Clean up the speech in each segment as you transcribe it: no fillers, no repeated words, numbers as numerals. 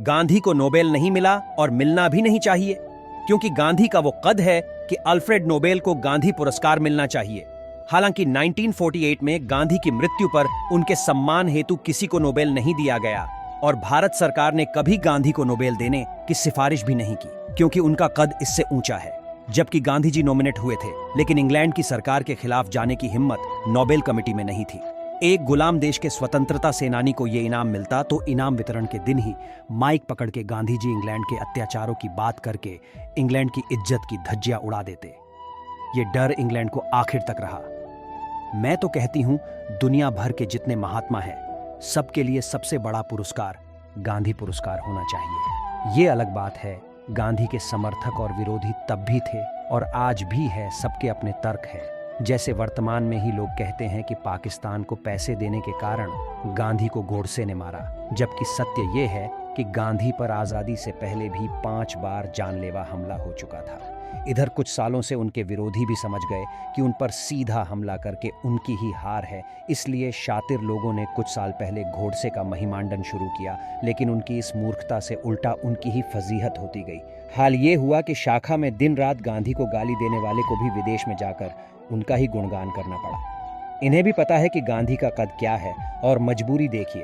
गांधी को नोबेल नहीं मिला और मिलना भी नहीं चाहिए, क्योंकि गांधी का वो कद है कि अल्फ्रेड नोबेल को गांधी पुरस्कार मिलना चाहिए। हालांकि 1948 में गांधी की मृत्यु पर उनके सम्मान हेतु किसी को नोबेल नहीं दिया गया और भारत सरकार ने कभी गांधी को नोबेल देने की सिफारिश भी नहीं की, क्योंकि उनका कद इससे ऊंचा है। जबकि गांधी जी नॉमिनेट हुए थे, लेकिन इंग्लैंड की सरकार के खिलाफ जाने की हिम्मत नोबेल कमेटी में नहीं थी। एक गुलाम देश के स्वतंत्रता सेनानी को यह इनाम मिलता तो इनाम वितरण के दिन ही माइक पकड़ के गांधी जी इंग्लैंड के अत्याचारों की बात करके इंग्लैंड की इज्जत की धज्जियां उड़ा देते। ये डर इंग्लैंड को आखिर तक रहा। मैं तो कहती हूं, दुनिया भर के जितने महात्मा हैं, सबके लिए सबसे बड़ा पुरस्कार गांधी पुरस्कार होना चाहिए। ये अलग बात है, गांधी के समर्थक और विरोधी तब भी थे और आज भी है, सबके अपने तर्क है। जैसे वर्तमान में ही लोग कहते हैं कि पाकिस्तान को पैसे देने के कारण गांधी को गोडसे ने मारा, जबकि सत्य ये है कि गांधी पर आज़ादी से पहले भी 5 बार जानलेवा हमला हो चुका था। इधर कुछ सालों से उनके विरोधी भी समझ गए कि उन पर सीधा हमला करके उनकी ही हार है, इसलिए शातिर लोगों ने कुछ साल पहले गोडसे का महिमांडन शुरू किया, लेकिन उनकी इस मूर्खता से उल्टा उनकी ही फजीहत होती गई। हाल ये हुआ कि शाखा में दिन रात गांधी को गाली देने वाले को भी विदेश में जाकर उनका ही गुणगान करना पड़ा। इन्हें भी पता है कि गांधी का कद क्या है और मजबूरी देखिए,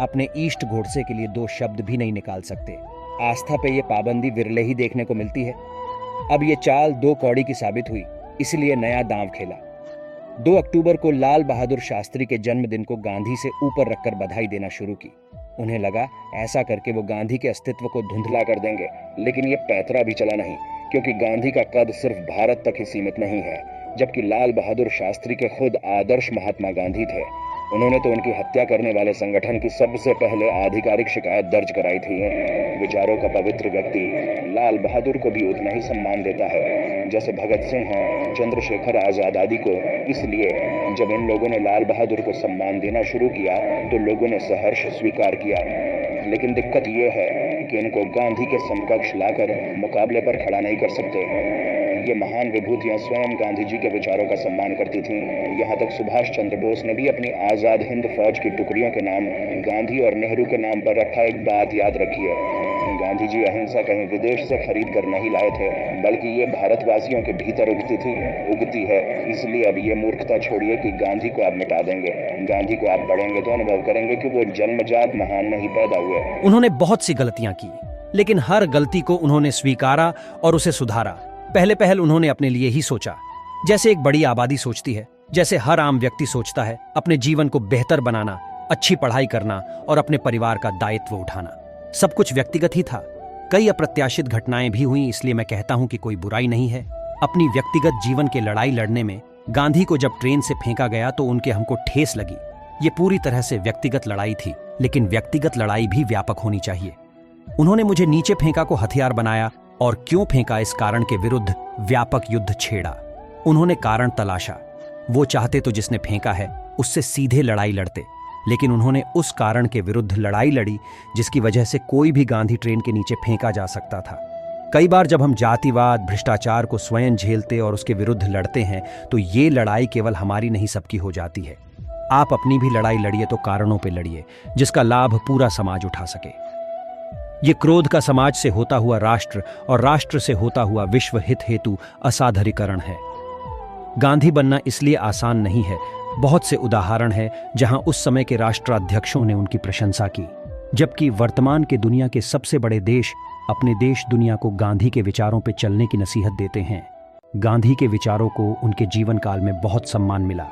अपने ईस्ट गोडसे के लिए 2 शब्द भी नहीं निकाल सकते। आस्था पे ये पाबंदी विरले ही देखने को मिलती है। अब ये चाल 2 कौड़ी की साबित हुई, इसलिए नया दांव खेला। 2 अक्टूबर को लाल बहादुर शास्त्री के जन्मदिन को गांधी से ऊपर रखकर बधाई देना शुरू की। उन्हें लगा ऐसा करके वो गांधी के अस्तित्व को धुंधला कर देंगे, लेकिन ये पैतरा भी चला नहीं, क्योंकि गांधी का कद सिर्फ भारत तक ही सीमित नहीं है, जबकि लाल बहादुर शास्त्री के खुद आदर्श महात्मा गांधी थे। उन्होंने तो उनकी हत्या करने वाले संगठन की सबसे पहले आधिकारिक शिकायत दर्ज कराई थी। विचारों का पवित्र व्यक्ति लाल बहादुर को भी उतना ही सम्मान देता है जैसे भगत सिंह चंद्रशेखर आजाद आदि को। इसलिए जब इन लोगों ने लाल बहादुर को सम्मान देना शुरू किया तो लोगों ने सहर्ष स्वीकार किया, लेकिन दिक्कत ये है कि इनको गांधी के समकक्ष लाकर मुकाबले पर खड़ा नहीं कर सकते। ये महान विभूतियां स्वयं गांधी जी के विचारों का सम्मान करती थीं। यहाँ तक सुभाष चंद्र बोस ने भी अपनी आज़ाद हिंद फौज की टुकड़ियों के नाम गांधी और नेहरू के नाम पर रखा। एक बात याद रखिए, गांधी जी अहिंसा कहीं विदेश से खरीद कर नहीं लाए थे, बल्कि ये भारतवासियों के भीतर उगती है। इसलिए अब ये मूर्खता छोड़िए कि गांधी को आप मिटा देंगे। गांधी को आप पढ़ेंगे तो अनुभव करेंगे कि वो जन्मजात महान नहीं पैदा हुए। उन्होंने बहुत सी गलतियां की, लेकिन हर गलती को उन्होंने स्वीकारा और उसे सुधारा। पहले उन्होंने अपने लिए ही सोचा, जैसे एक बड़ी आबादी सोचती है, जैसे हर आम व्यक्ति सोचता है, अपने जीवन को बेहतर बनाना, अच्छी पढ़ाई करना और अपने परिवार का दायित्व उठाना। सब कुछ व्यक्तिगत ही था। कई अप्रत्याशित घटनाएं भी हुई, इसलिए मैं कहता हूं कि कोई बुराई नहीं है। अपनी व्यक्तिगत जीवन के लड़ाई लड़ने में गांधी को जब ट्रेन से फेंका गया तो उनके हमको ठेस लगी। ये पूरी तरह से व्यक्तिगत लड़ाई थी, लेकिन व्यक्तिगत लड़ाई भी व्यापक होनी चाहिए। उन्होंने मुझे नीचे फेंका को हथियार बनाया और क्यों फेंका इस कारण के विरुद्ध व्यापक युद्ध छेड़ा। उन्होंने कारण तलाशा। वो चाहते तो जिसने फेंका है उससे सीधे लड़ाई लड़ते, लेकिन उन्होंने उस कारण के विरुद्ध लड़ाई लड़ी जिसकी वजह से कोई भी गांधी ट्रेन के नीचे फेंका जा सकता था। कई बार जब हम जातिवाद, भ्रष्टाचार को स्वयं झेलते और उसके विरुद्ध लड़ते हैं तो ये लड़ाई केवल हमारी नहीं, सबकी हो जाती है। आप अपनी भी लड़ाई लड़िए तो कारणों पे लड़िए जिसका लाभ पूरा समाज उठा सके। ये क्रोध का समाज से होता हुआ राष्ट्र और राष्ट्र से होता हुआ विश्व हित हेतु असाधारीकरण है। गांधी बनना इसलिए आसान नहीं है। बहुत से उदाहरण है जहां उस समय के राष्ट्राध्यक्षों ने उनकी प्रशंसा की, जबकि वर्तमान के दुनिया के सबसे बड़े देश अपने देश दुनिया को गांधी के विचारों पर चलने की नसीहत देते हैं। गांधी के विचारों को उनके जीवन काल में बहुत सम्मान मिला,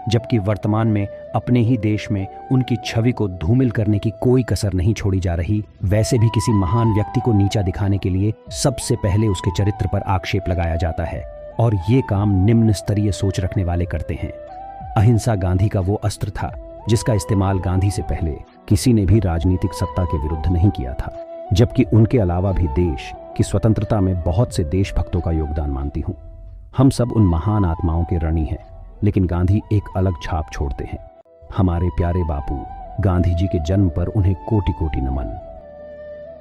जबकि वर्तमान में अपने ही देश में उनकी छवि को धूमिल करने की कोई कसर नहीं छोड़ी जा रही। वैसे भी किसी महान व्यक्ति को नीचा दिखाने के लिए सबसे पहले उसके चरित्र पर आक्षेप लगाया जाता है, और ये काम निम्न स्तरीय सोच रखने वाले करते हैं। अहिंसा गांधी का वो अस्त्र था जिसका इस्तेमाल गांधी से पहले किसी ने भी राजनीतिक सत्ता के विरुद्ध नहीं किया था, जबकि उनके अलावा भी देश की स्वतंत्रता में बहुत से देशभक्तों का योगदान मानती हूँ। हम सब उन महान आत्माओं के ऋणी हैं, लेकिन गांधी एक अलग छाप छोड़ते हैं। हमारे प्यारे बापू गांधी जी के जन्म पर उन्हें कोटि कोटि नमन।